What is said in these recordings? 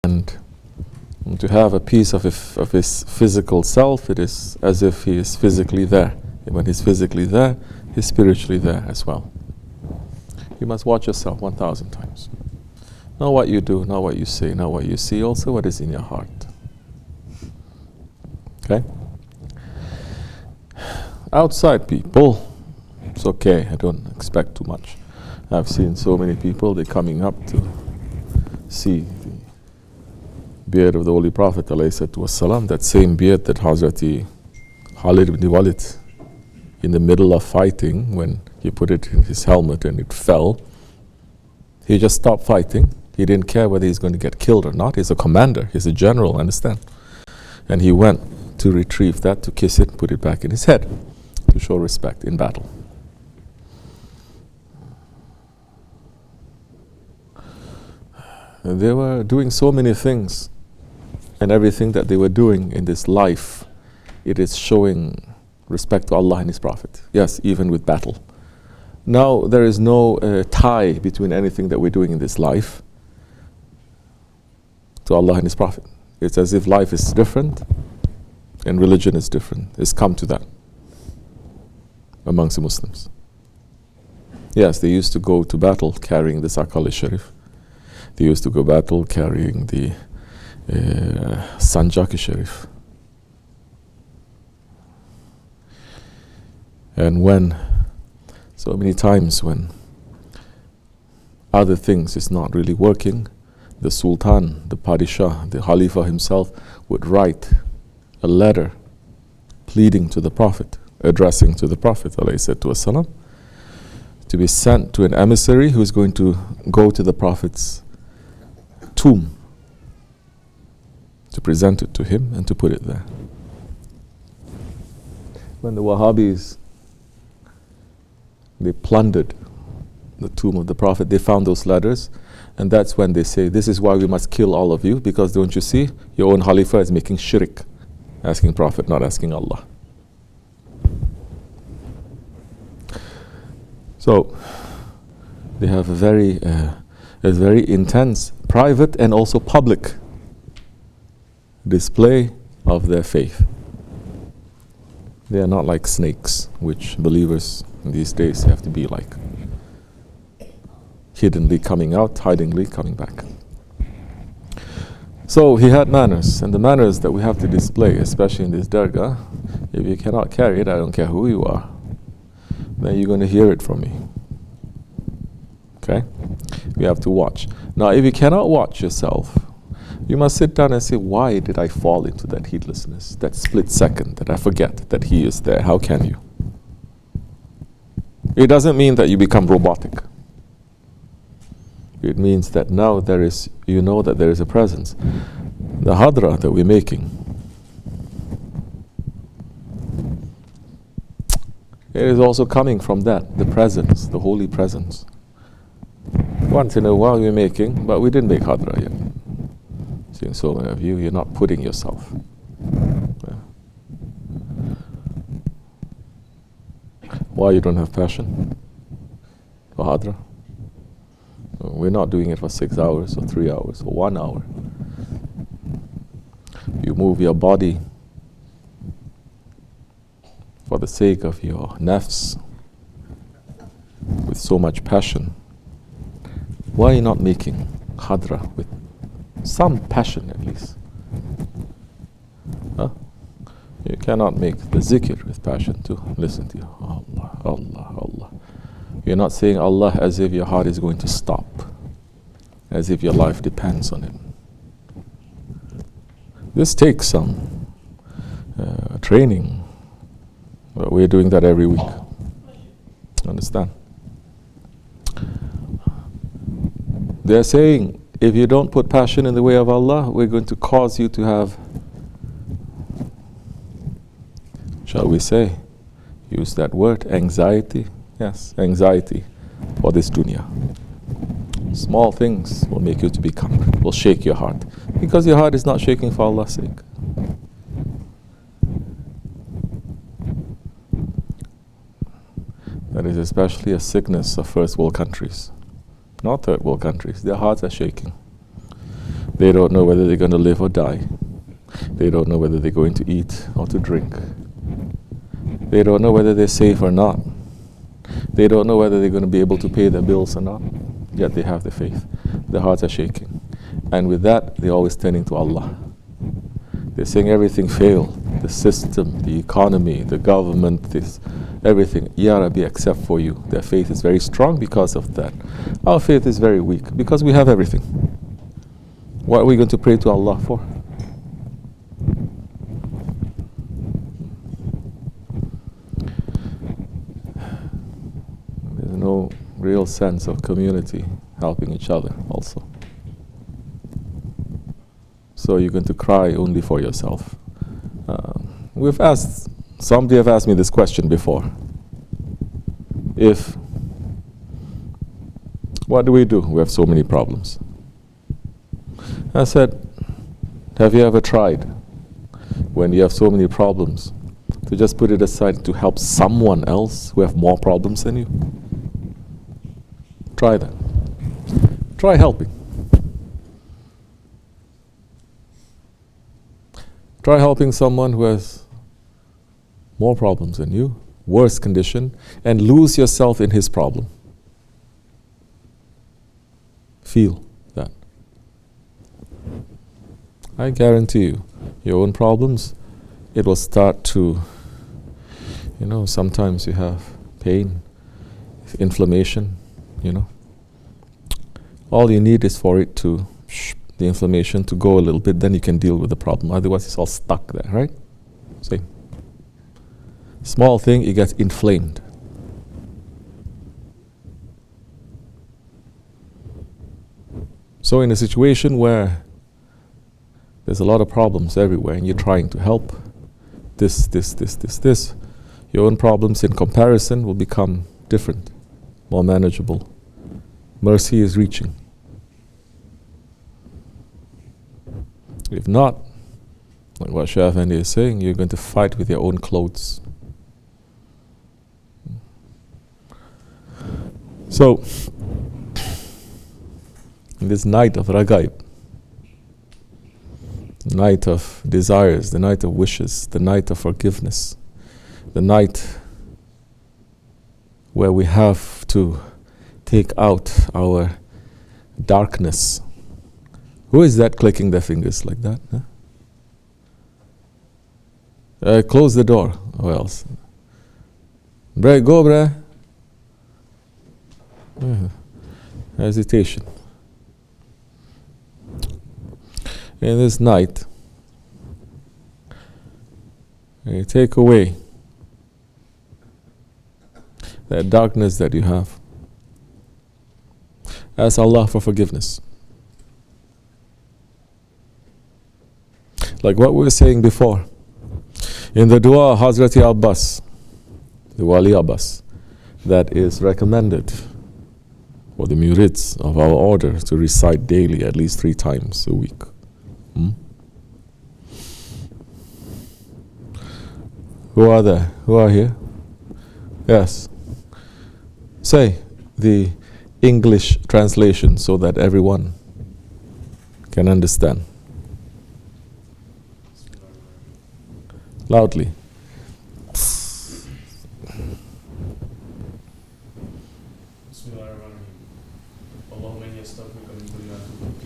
And to have a piece of his physical self, it is as if he is physically there. And when he's physically there, he's spiritually there as well. You must watch yourself 1,000 times. Not what you do, not what you say, not what you see, also what is in your heart. Okay? Outside people, it's okay, I don't expect too much. I've seen so many people, they're coming up to see the beard of the Holy Prophet ﷺ, that same beard that Hazrati Khalid ibn Walid, in the middle of fighting, when he put it in his helmet and it fell, he just stopped fighting. He didn't care whether he's going to get killed or not. He's a commander, he's a general, understand? And he went to retrieve that, to kiss it, put it back in his head, to show respect in battle. And they were doing so many things, and everything that they were doing in this life, it is showing respect to Allah and His Prophet. Yes, even with battle. Now there is no tie between anything that we're doing in this life to Allah and His Prophet. It's as if life is different and religion is different. It's come to that amongst the Muslims. Yes, they used to go to battle carrying the Sakal Sharif. They used to go battle carrying the Sanjak Sharif. And when, so many times when other things is not really working, the Sultan, the Padishah, the Khalifa himself would write a letter pleading to the Prophet, addressing to the Prophet ﷺ, to be sent to an emissary who is going to go to the Prophet's tomb to present it to him and to put it there. When the Wahhabis, they plundered the tomb of the Prophet, they found those letters, and that's when they say, this is why we must kill all of you, because don't you see, your own Khalifa is making shirk, asking Prophet, not asking Allah. So they have a very intense private and also public display of their faith. They are not like snakes, which believers in these days have to be like, hiddenly coming out, hidingly coming back. So he had manners, and the manners that we have to display, especially in this Dergah, if you cannot carry it, I don't care who you are, then you're going to hear it from me. Okay? We have to watch. Now, if you cannot watch yourself, you must sit down and say, why did I fall into that heedlessness, that split second that I forget that He is there? How can you? It doesn't mean that you become robotic. It means that now there is, you know that there is a presence. The hadra that we're making, it is also coming from that, the presence, the holy presence. Once in a while we're making, but we didn't make hadra yet. Seeing so many of you, you're not putting yourself. Yeah. Why you don't have passion for hadra? We're not doing it for 6 hours or 3 hours or 1 hour. You move your body for the sake of your nafs with so much passion. Why are you not making hadra with some passion at least? Huh? You cannot make the zikr with passion to listen to you. Allah, Allah, Allah. You're not saying Allah as if your heart is going to stop, as if your life depends on it. This takes some training, but we're doing that every week. Understand? They're saying, if you don't put passion in the way of Allah, we're going to cause you to have, shall we say, use that word, anxiety. Yes, anxiety for this dunya. Small things will make you to become, will shake your heart. Because your heart is not shaking for Allah's sake. That is especially a sickness of first world countries. Not third world countries. Their hearts are shaking. They don't know whether they're going to live or die. They don't know whether they're going to eat or to drink. They don't know whether they're safe or not. They don't know whether they're going to be able to pay their bills or not. Yet they have the faith. Their hearts are shaking. And with that, they're always turning to Allah. They're saying everything failed. The system, the economy, the government, this, everything. Ya Rabbi, except for you. Their faith is very strong because of that. Our faith is very weak because we have everything. What are we going to pray to Allah for? There's no real sense of community helping each other also. So you're going to cry only for yourself. Somebody have asked me this question before. What do? We have so many problems. I said, have you ever tried, when you have so many problems, to just put it aside to help someone else who have more problems than you? Try that. Try helping. Try helping someone who has more problems than you, worse condition, and lose yourself in his problem. Feel that. I guarantee you, your own problems, it will start to, sometimes you have pain, inflammation, All you need is for it to, the inflammation to go a little bit, then you can deal with the problem. Otherwise, it's all stuck there, right? Same. Small thing, it gets inflamed. So in a situation where there's a lot of problems everywhere and you're trying to help, this, your own problems in comparison will become different, more manageable. Mercy is reaching. If not, like what Shaykh Efendi is saying, you're going to fight with your own clothes. So, in this night of Ragaib, the night of desires, the night of wishes, the night of forgiveness, the night where we have to take out our darkness. Who is that clicking their fingers like that? Huh? Close the door. Who else? Bre, go, bre. Hesitation. In this night, you take away that darkness that you have. Ask Allah for forgiveness. Like what we were saying before, in the dua Hazrati Abbas, the Wali Abbas, that is recommended for the murids of our order to recite daily at least 3 times a week. Who are there? Who are here? Yes. Say the English translation so that everyone can understand. Loudly.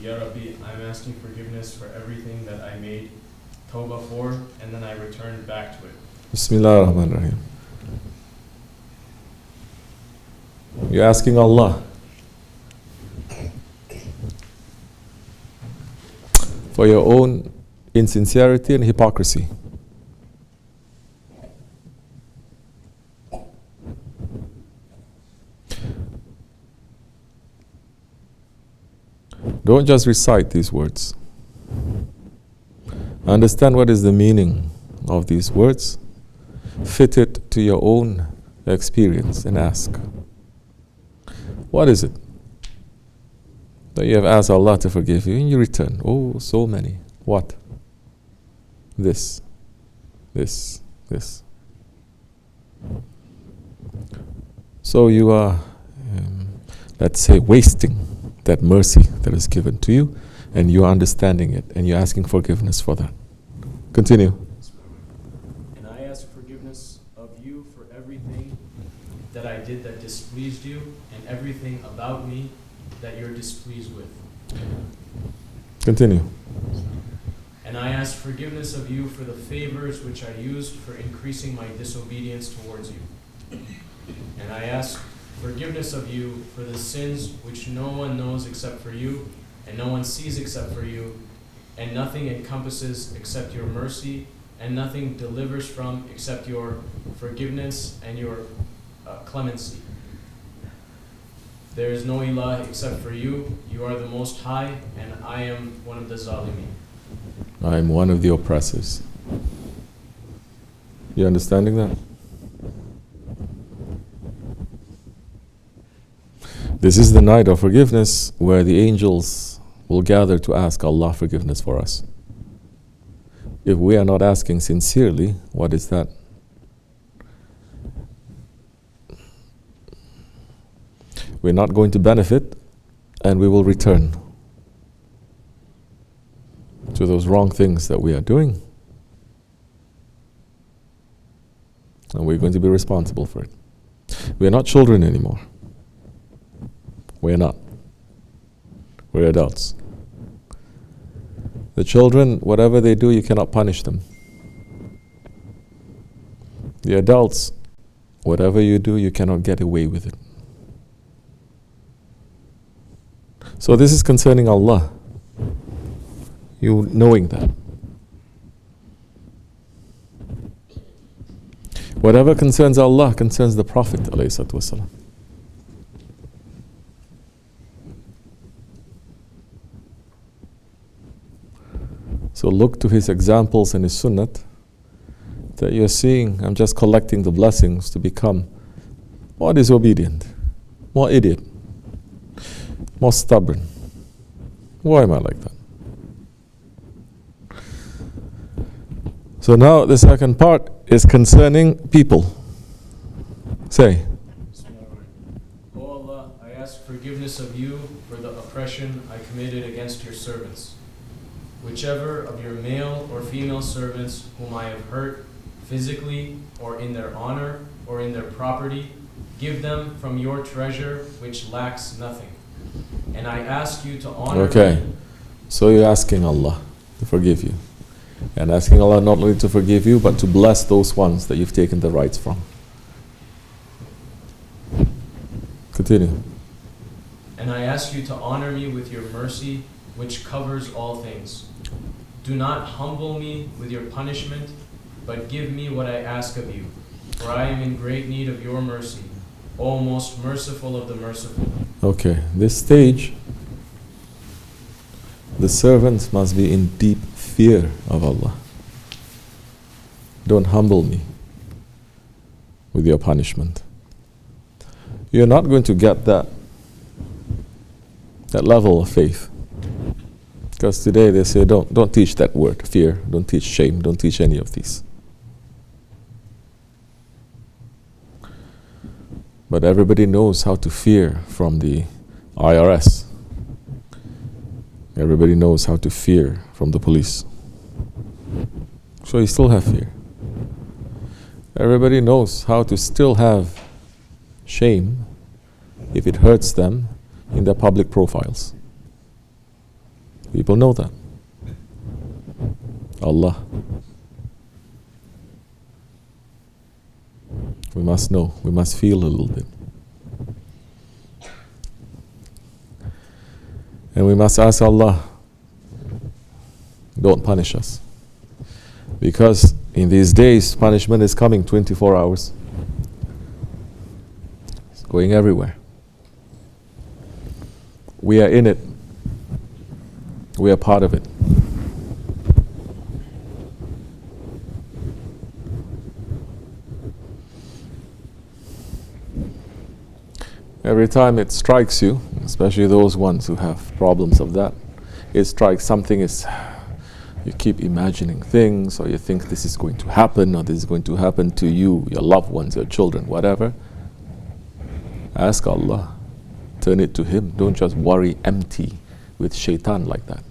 Ya Rabbi, I'm asking forgiveness for everything that I made tawbah for and then I returned back to it. Bismillah ar-Rahman ar-Rahim. You're asking Allah for your own insincerity and hypocrisy. Don't just recite these words. Understand what is the meaning of these words. Fit it to your own experience and ask, what is it that you have asked Allah to forgive you and you return? Oh, so many. What? This. So you are, let's say, wasting that mercy that is given to you, and you're understanding it, and you're asking forgiveness for that. Continue. And I ask forgiveness of you for everything that I did that displeased you, and everything about me that you're displeased with. Continue. And I ask forgiveness of you for the favors which I used for increasing my disobedience towards you. And I ask forgiveness of you for the sins which no one knows except for you, and no one sees except for you, and nothing encompasses except your mercy, and nothing delivers from except your forgiveness and your clemency. There is no ilah except for you. You are the Most High, and I am one of the zalimin. I am one of the oppressors. You understanding that? This is the night of forgiveness where the angels will gather to ask Allah forgiveness for us. If we are not asking sincerely, what is that? We're not going to benefit, and we will return to those wrong things that we are doing. And we're going to be responsible for it. We're not children anymore. We're not. We're adults. The children, whatever they do, you cannot punish them. The adults, whatever you do, you cannot get away with it. So this is concerning Allah. You knowing that. Whatever concerns Allah concerns the Prophet ﷺ. So look to his examples and his sunnat that you're seeing. I'm just collecting the blessings to become more disobedient, more idiot, more stubborn. Why am I like that? So now the second part is concerning people. Say. O Allah, I ask forgiveness of you for the oppression I committed against your servants. Whichever of your male or female servants whom I have hurt, physically or in their honor or in their property, give them from your treasure which lacks nothing. And I ask you to honor me. So you're asking Allah to forgive you. And asking Allah not only to forgive you, but to bless those ones that you've taken the rights from. Continue. And I ask you to honor me with your mercy, which covers all things. Do not humble me with your punishment, but give me what I ask of you. For I am in great need of your mercy, O most merciful of the merciful. Okay, this stage, the servants must be in deep fear of Allah. Don't humble me with your punishment. You're not going to get that level of faith. Because today they say, don't teach that word, fear, don't teach shame, don't teach any of these. But everybody knows how to fear from the IRS. Everybody knows how to fear from the police. So you still have fear. Everybody knows how to still have shame if it hurts them in their public profiles. People know that. Allah. We must know. We must feel a little bit. And we must ask Allah, don't punish us. Because in these days, punishment is coming 24 hours. It's going everywhere. We are in it. We are part of it. Every time it strikes you, especially those ones who have problems of that, it strikes something is, you keep imagining things, or you think this is going to happen, or this is going to happen to you, your loved ones, your children, whatever. Ask Allah to Turn it to him. Don't just worry empty with shaitan like that.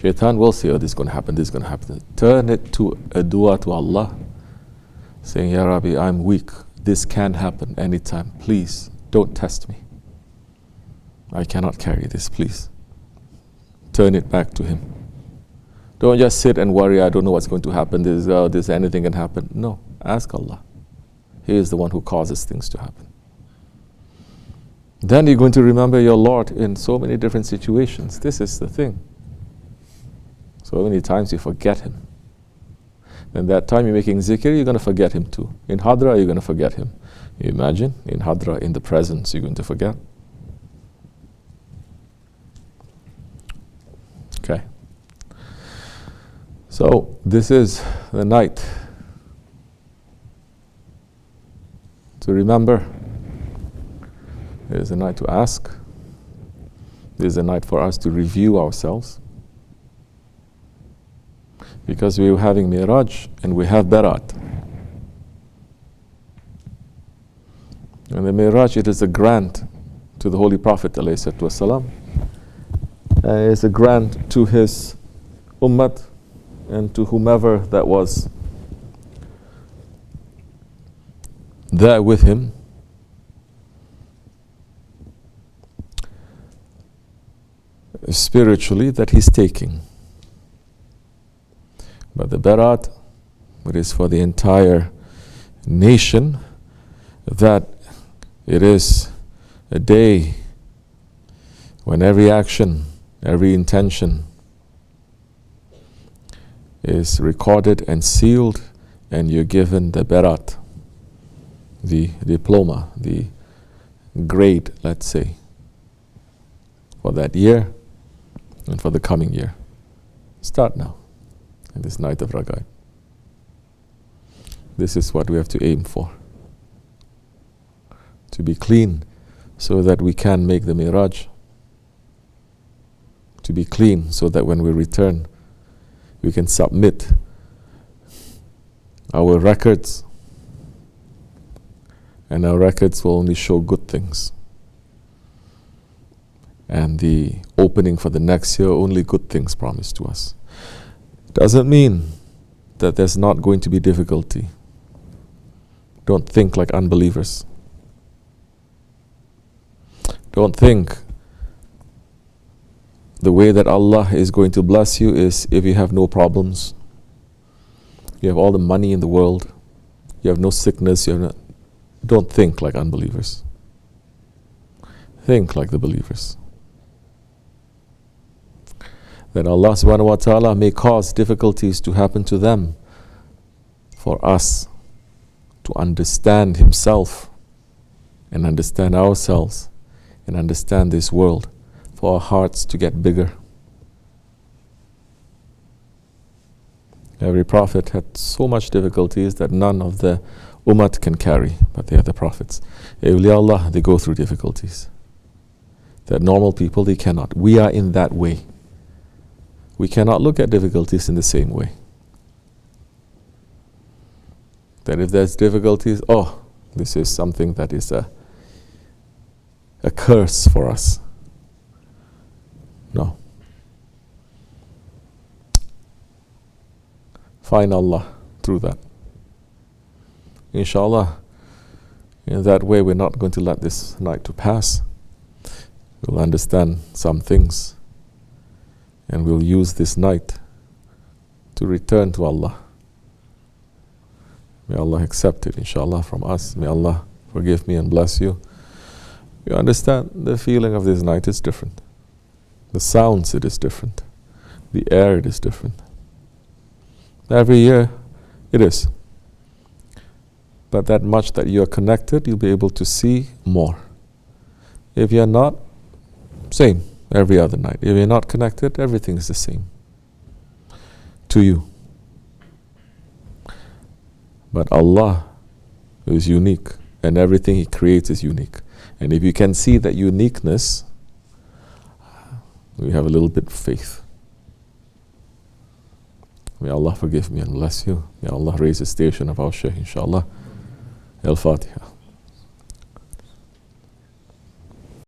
Shaitan will say, oh, this is going to happen, this is going to happen. Turn it to a dua to Allah, saying, Ya Rabbi, I'm weak. This can happen anytime. Please, don't test me. I cannot carry this, please. Turn it back to him. Don't just sit and worry, I don't know what's going to happen, this anything can happen. No, ask Allah. He is the one who causes things to happen. Then you're going to remember your Lord in so many different situations. This is the thing. So many times you forget him. Then that time you're making zikr, you're going to forget him too. In hadra, you're going to forget him. You imagine, in hadra, in the presence, you're going to forget. Okay. So this is the night to remember. It is a night to ask. It is a night for us to review ourselves. Because we are having Miraj and we have Barat. And the Miraj, it is a grant to the Holy Prophet ﷺ. It's a grant to his Ummat and to whomever that was there with him. Spiritually, that he's taking. But the Barat, it is for the entire nation, that it is a day when every action, every intention is recorded and sealed, and you're given the Barat, the diploma, the grade, let's say, for that year and for the coming year. Start now. In this night of Ragaib. This is what we have to aim for. To be clean so that we can make the Miraj. To be clean so that when we return, we can submit our records. And our records will only show good things. And the opening for the next year, only good things promised to us. Doesn't mean that there's not going to be difficulty. Don't think like unbelievers. Don't think the way that Allah is going to bless you is if you have no problems, you have all the money in the world, you have no sickness, don't think like unbelievers. Think like the believers. That Allah subhanahu wa ta'ala may cause difficulties to happen to them for us to understand Himself and understand ourselves and understand this world, for our hearts to get bigger. Every prophet had so much difficulties that none of the Ummat can carry, but they are the prophets. Awliya Allah, they go through difficulties that normal people, they cannot. We are in that way. We cannot look at difficulties in the same way. That if there's difficulties, this is something that is a curse for us. No. Find Allah through that. Inshallah, in that way we're not going to let this night to pass. We'll understand some things. And we'll use this night to return to Allah. May Allah accept it, inshallah, from us. May Allah forgive me and bless you. You understand, the feeling of this night is different. The sounds, it is different. The air, it is different. Every year, it is. But that much that you are connected, you'll be able to see more. If you're not, same. Every other night. If you're not connected, everything is the same to you. But Allah is unique, and everything He creates is unique. And if you can see that uniqueness, we have a little bit of faith. May Allah forgive me and bless you. May Allah raise the station of our Shaykh, inshallah. Al-Fatiha.